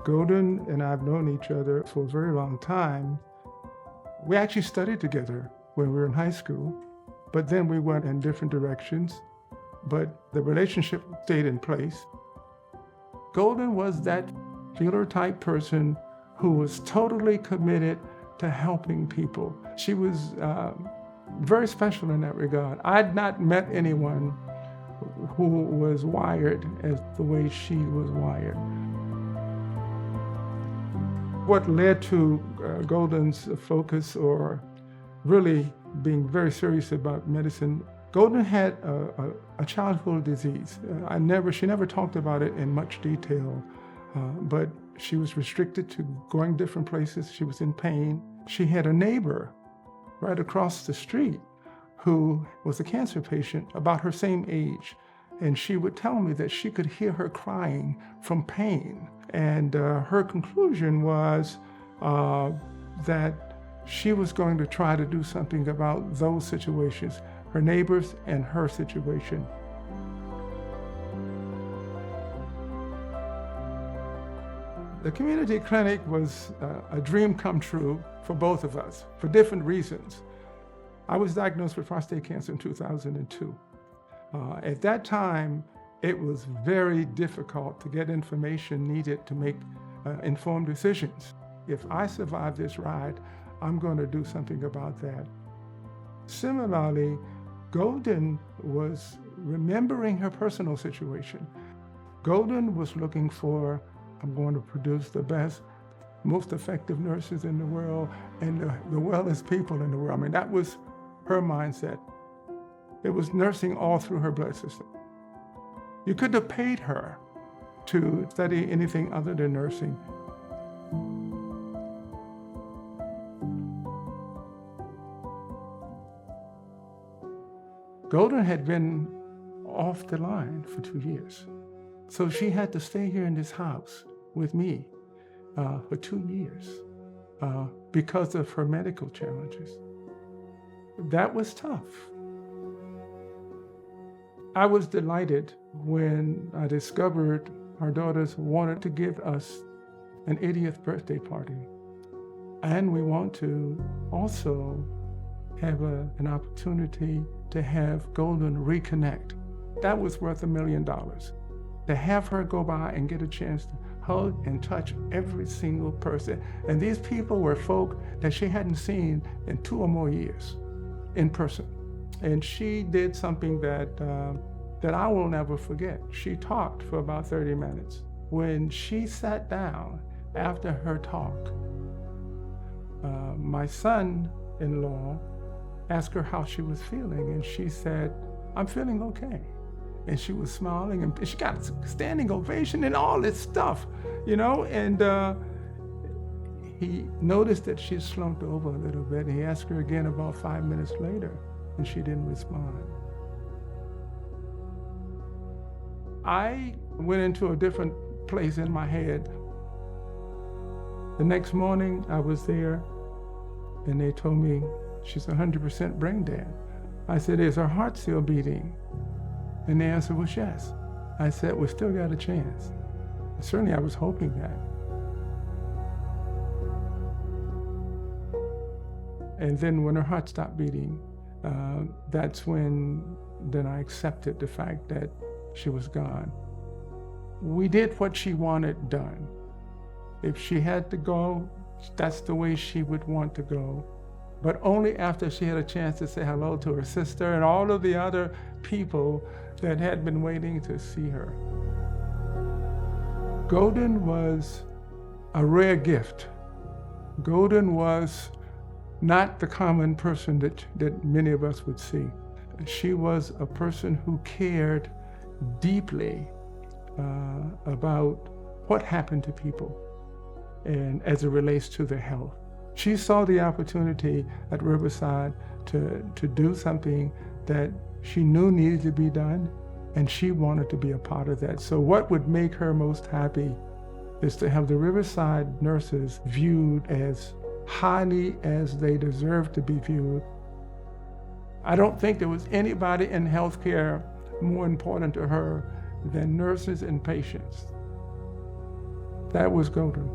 Golden and I have known each other for a very long time. We actually studied together when we were in high school, but then we went in different directions, but the relationship stayed in place. Golden was that healer type person who was totally committed to helping people. She was very special in that regard. I'd not met anyone who was wired as the way she was wired. What led to Golden's focus, or really being very serious about medicine, Golden had a childhood disease. She never talked about it in much detail, but she was restricted to going different places. She was in pain. She had a neighbor right across the street who was a cancer patient about her same age. And she would tell me that she could hear her crying from pain. And her conclusion was that she was going to try to do something about those situations, her neighbors and her situation. The community clinic was a dream come true for both of us, for different reasons. I was diagnosed with prostate cancer in 2002. At that time, it was very difficult to get information needed to make informed decisions. If I survive this ride, I'm going to do something about that. Similarly, Golden was remembering her personal situation. Golden was looking for, I'm going to produce the best, most effective nurses in the world and the wellest people in the world. I mean, that was her mindset. It was nursing all through her blood system. You couldn't have paid her to study anything other than nursing. Golden had been off the line for 2 years. So she had to stay here in this house with me for 2 years because of her medical challenges. That was tough. I was delighted when I discovered our daughters wanted to give us an 80th birthday party. And we want to also have an opportunity to have Golden reconnect. That was worth $1 million. To have her go by and get a chance to hug and touch every single person. And these people were folk that she hadn't seen in 2 or more years in person. And she did something that I will never forget. She talked for about 30 minutes. When she sat down after her talk, my son-in-law asked her how she was feeling, and she said, "I'm feeling okay." And she was smiling, and she got a standing ovation and all this stuff, and he noticed that she slumped over a little bit, and he asked her again about 5 minutes later, and she didn't respond. I went into a different place in my head. The next morning, I was there, and they told me she's 100% brain dead. I said, "Is her heart still beating?" And the answer was yes. I said, "We still got a chance." Certainly, I was hoping that. And then when her heart stopped beating, that's when I accepted the fact that she was gone. We did what she wanted done. If she had to go, that's the way she would want to go. But only after she had a chance to say hello to her sister and all of the other people that had been waiting to see her. Golden was a rare gift. Golden was not the common person that many of us would see. She was a person who cared deeply about what happened to people and as it relates to their health. She saw the opportunity at Riverside to do something that she knew needed to be done, and she wanted to be a part of that. So what would make her most happy is to have the Riverside nurses viewed as highly as they deserve to be viewed. I don't think there was anybody in healthcare more important to her than nurses and patients. That was golden.